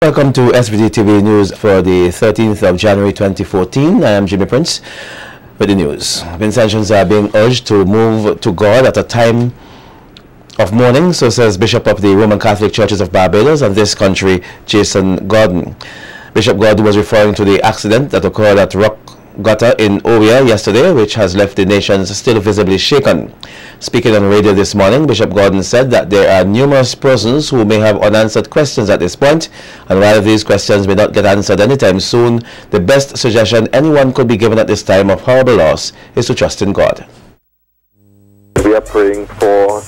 Welcome to SVG-TV News for the 13th of January 2014. I am Jimmy Prince with the news. Vincentians are being urged to move to God at a time of mourning, so says Bishop of the Roman Catholic Churches of Barbados and this country, Jason Gordon. Bishop Gordon was referring to the accident that occurred at Rock Gutter in Ovia yesterday, which has left the nation still visibly shaken. Speaking on radio this morning, Bishop Gordon said that there are numerous persons who may have unanswered questions at this point, and while these questions may not get answered anytime soon, the best suggestion anyone could be given at this time of horrible loss is to trust in God. We are praying for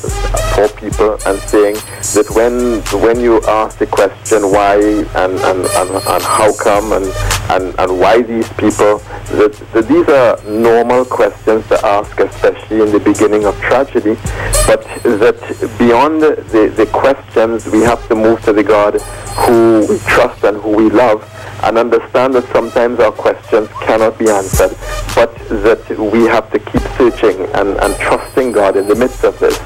people and saying that when you ask the question why and how come and why these people, that these are normal questions to ask, especially in the beginning of tragedy, but that beyond the questions we have to move to the God who we trust and who we love, and understand that sometimes our questions cannot be answered, but that we have to keep searching and trusting God in the midst of this.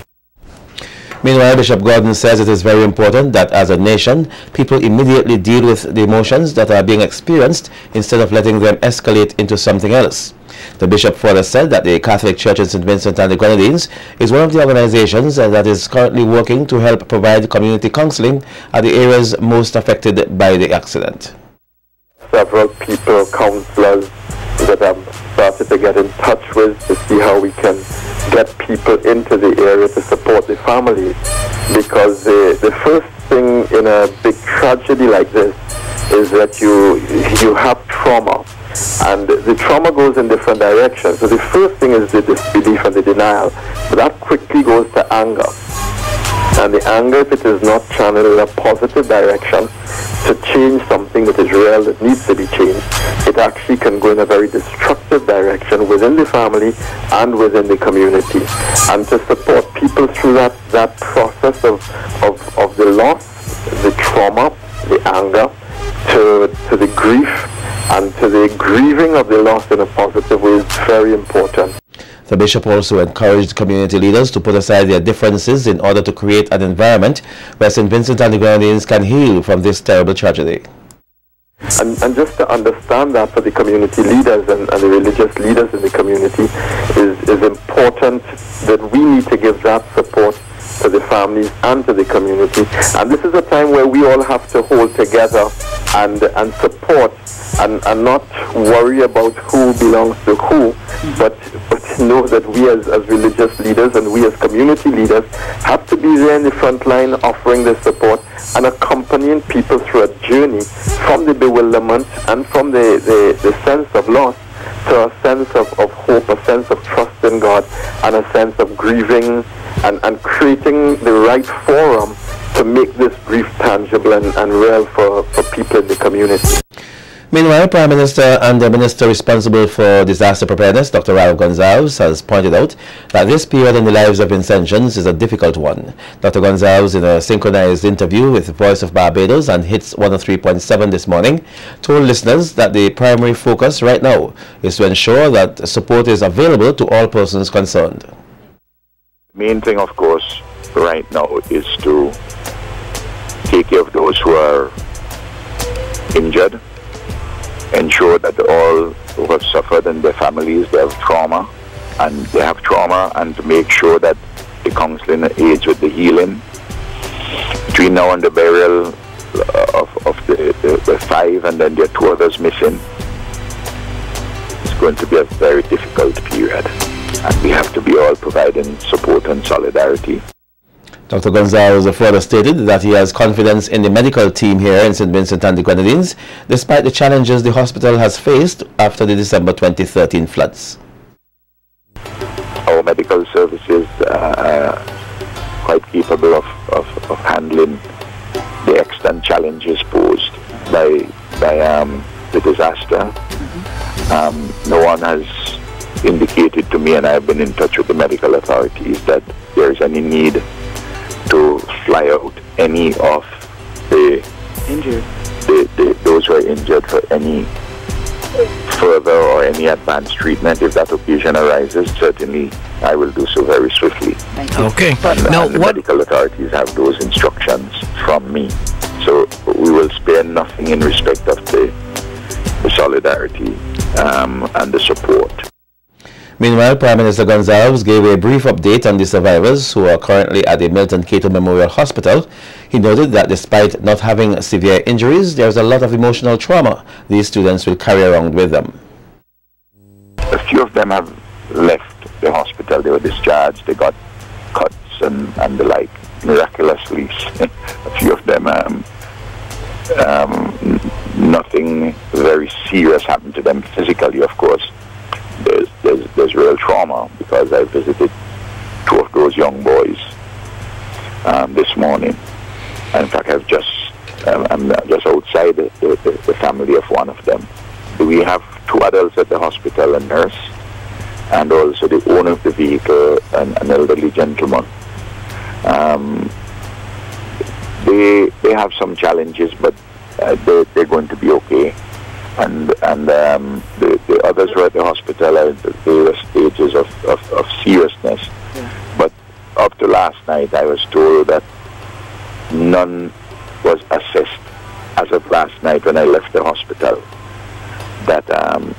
Meanwhile, Bishop Gordon says it is very important that as a nation, people immediately deal with the emotions that are being experienced instead of letting them escalate into something else. The bishop further said that the Catholic Church in St. Vincent and the Grenadines is one of the organizations that is currently working to help provide community counseling at the areas most affected by the accident. Several people, counselors that I've started to get in touch with to see how we can get people into the area to support the families, because the first thing in a big tragedy like this is that you have trauma, and the trauma goes in different directions. So the first thing is the disbelief and the denial, but that quickly goes to anger. And the anger, if it is not channeled in a positive direction to change something that is real, that needs to be changed, it actually can go in a very destructive direction within the family and within the community. And to support people through that process of the loss, the trauma, the anger, to the grief, and to the grieving of the loss in a positive way is very important. The bishop also encouraged community leaders to put aside their differences in order to create an environment where St. Vincent and the Grenadines can heal from this terrible tragedy. And just to understand that for the community leaders and the religious leaders in the community is important, that we need to give that support to the families and to the community. And this is a time where we all have to hold together and support and not worry about who belongs to who, but know that we as religious leaders and we as community leaders have to be there in the front line offering this support and accompanying people through a journey from the bewilderment and from the sense of loss to a sense of hope, a sense of trust in God, and a sense of grieving and creating the right forum to make this grief tangible and real for people in the community. Meanwhile, Prime Minister and the Minister responsible for disaster preparedness, Dr. Ralph Gonzalez, has pointed out that this period in the lives of Vincentians is a difficult one. Dr. Gonzalez, in a synchronized interview with the Voice of Barbados and Hits 103.7 this morning, told listeners that the primary focus right now is to ensure that support is available to all persons concerned. The main thing, of course, right now is to take care of those who are injured, ensure that all who have suffered and their families, they have trauma, and to make sure that the counseling aids with the healing. Between now and the burial of the 5 and then there are 2 others missing, it's going to be a very difficult period, and we have to be all providing support and solidarity. Dr. Gonzalez further stated that he has confidence in the medical team here in St. Vincent and the Grenadines, despite the challenges the hospital has faced after the December 2013 floods. Our medical services are quite capable of handling the extant challenges posed by the disaster. No one has indicated to me, and I've been in touch with the medical authorities, that there is any need to fly out any of the injured, those who are injured for any further or any advanced treatment. If that occasion arises, certainly I will do so very swiftly. Okay. And the medical authorities have those instructions from me. So we will spare nothing in respect of the solidarity and the support. Meanwhile, Prime Minister Gonzalez gave a brief update on the survivors who are currently at the Milton Cato Memorial Hospital. He noted that despite not having severe injuries, there is a lot of emotional trauma these students will carry around with them. A few of them have left the hospital. They were discharged. They got cuts and the like, miraculously. A few of them, nothing very serious happened to them physically, of course. There's real trauma, because I visited 2 of those young boys this morning. And in fact, I'm just outside the family of one of them. We have 2 adults at the hospital, a nurse, and also the owner of the vehicle, an elderly gentleman. They have some challenges, but they're going to be okay. And the others who are at the hospital are at various stages of seriousness. Yeah. But up to last night, I was told that none was assessed as of last night when I left the hospital, that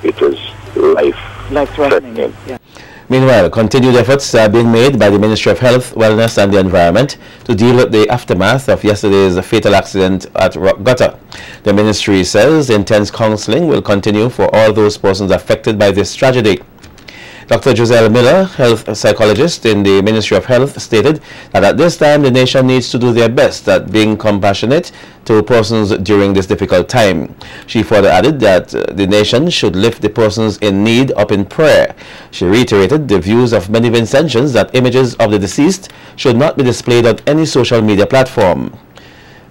it was life-threatening. Yeah. Meanwhile, continued efforts are being made by the Ministry of Health, Wellness and the Environment to deal with the aftermath of yesterday's fatal accident at Rock Gutter. The ministry says intense counseling will continue for all those persons affected by this tragedy. Dr. Giselle Miller, health psychologist in the Ministry of Health, stated that at this time the nation needs to do their best at being compassionate to persons during this difficult time. She further added that the nation should lift the persons in need up in prayer. She reiterated the views of many Vincentians that images of the deceased should not be displayed on any social media platform.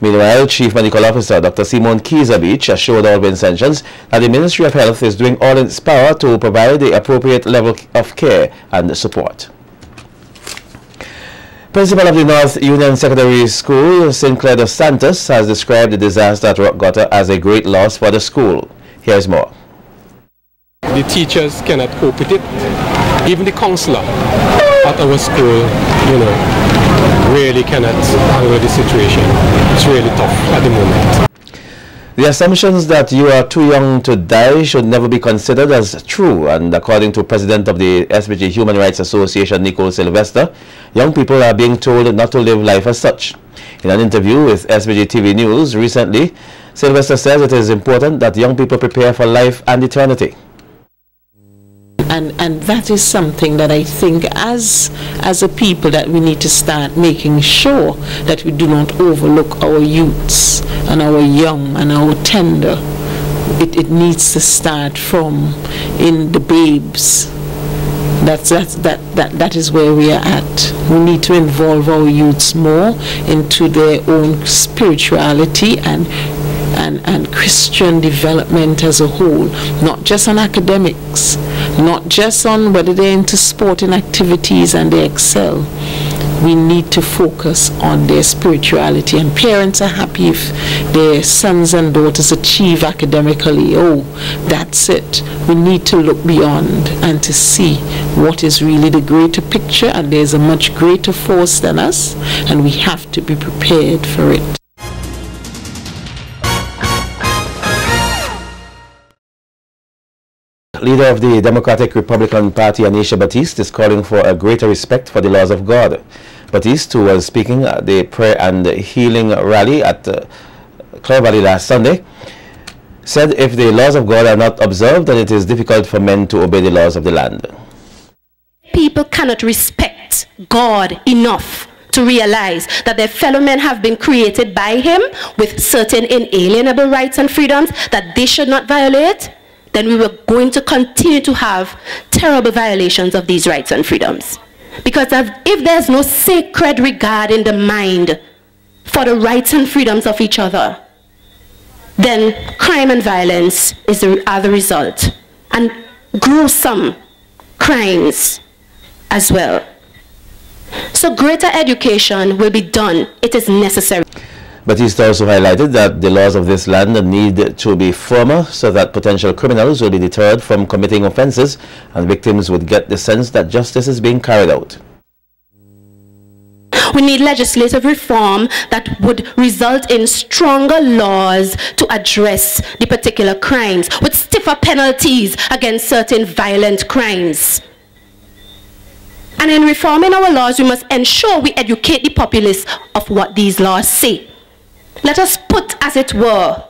Meanwhile, Chief Medical Officer Dr. Simon Kizabich assured all Vincentians that the Ministry of Health is doing all in its power to provide the appropriate level of care and support. Principal of the North Union Secondary School, Sinclair dos Santos, has described the disaster at Rock Gutter as a great loss for the school. Here's more. The teachers cannot cope with it. Even the counselor at our school, really cannot handle the situation. It's really tough at the moment. The assumptions that you are too young to die should never be considered as true, and according to President of the SVG Human Rights Association, Nicole Sylvester, young people are being told not to live life as such. In an interview with SVG-TV News recently, Sylvester says it is important that young people prepare for life and eternity. And that is something that I think as a people that we need to start making sure that we do not overlook our youths and our young and our tender. It needs to start from in the babes. That is where we are at. We need to involve our youths more into their own spirituality and Christian development as a whole, not just on academics, not just on whether they're into sporting activities and they excel. We need to focus on their spirituality, and parents are happy if their sons and daughters achieve academically. Oh, that's it. We need to look beyond and to see what is really the greater picture, and there's a much greater force than us, and we have to be prepared for it. Leader of the Democratic Republican Party, Anisha Batiste, is calling for a greater respect for the laws of God. Batiste, who was speaking at the prayer and healing rally at Clear Valley last Sunday, said if the laws of God are not observed, then it is difficult for men to obey the laws of the land. People cannot respect God enough to realize that their fellow men have been created by Him with certain inalienable rights and freedoms that they should not violate. Then we were going to continue to have terrible violations of these rights and freedoms. Because if there's no sacred regard in the mind for the rights and freedoms of each other, then crime and violence are the result. And gruesome crimes as well. So greater education will be done. It is necessary. Batiste also highlighted that the laws of this land need to be firmer so that potential criminals will be deterred from committing offenses and victims would get the sense that justice is being carried out. We need legislative reform that would result in stronger laws to address the particular crimes, with stiffer penalties against certain violent crimes. And in reforming our laws, we must ensure we educate the populace of what these laws say. Let us put, as it were,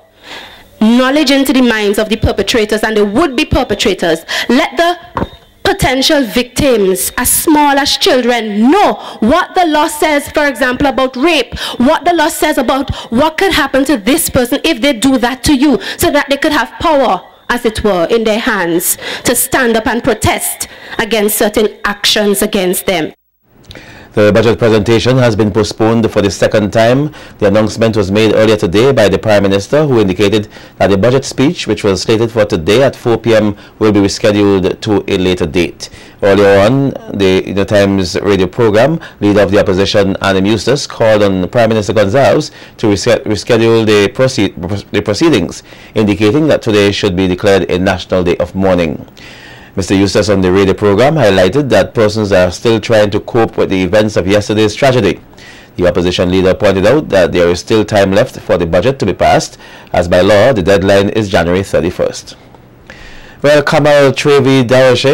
knowledge into the minds of the perpetrators and the would-be perpetrators. Let the potential victims, as small as children, know what the law says, for example, about rape, what the law says about what could happen to this person if they do that to you, so that they could have power, as it were, in their hands to stand up and protest against certain actions against them. The budget presentation has been postponed for the second time. The announcement was made earlier today by the Prime Minister, who indicated that the budget speech, which was slated for today at 4 p.m., will be rescheduled to a later date. Earlier on, the Times radio program, leader of the opposition, Annie Eustace, called on Prime Minister Gonzalez to reschedule the proceedings, indicating that today should be declared a national day of mourning. Mr. Eustace on the radio program highlighted that persons are still trying to cope with the events of yesterday's tragedy. The opposition leader pointed out that there is still time left for the budget to be passed, as by law the deadline is January 31st. Well, Kamal Trevi Daroshe,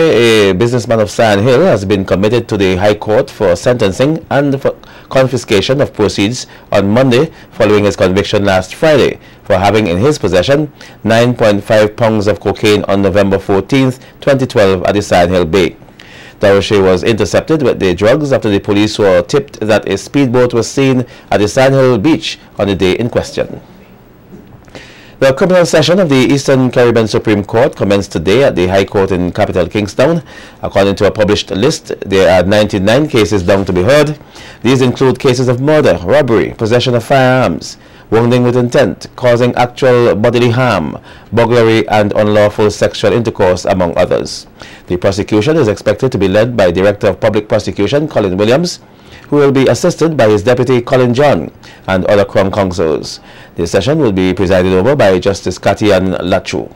a businessman of Sand Hill, has been committed to the High Court for sentencing and for confiscation of proceeds on Monday following his conviction last Friday for having in his possession 9.5 pounds of cocaine on November 14, 2012 at the Sand Hill Bay. Daroshe was intercepted with the drugs after the police were tipped that a speedboat was seen at the Sand Hill beach on the day in question. The criminal session of the Eastern Caribbean Supreme Court commenced today at the High Court in capital Kingstown. According to a published list, there are 99 cases now to be heard. These include cases of murder, robbery, possession of firearms, wounding with intent, causing actual bodily harm, burglary, and unlawful sexual intercourse, among others. The prosecution is expected to be led by Director of Public Prosecution Colin Williams, who will be assisted by his deputy Colin John and other Crown counsels. The session will be presided over by Justice Katian Lachu.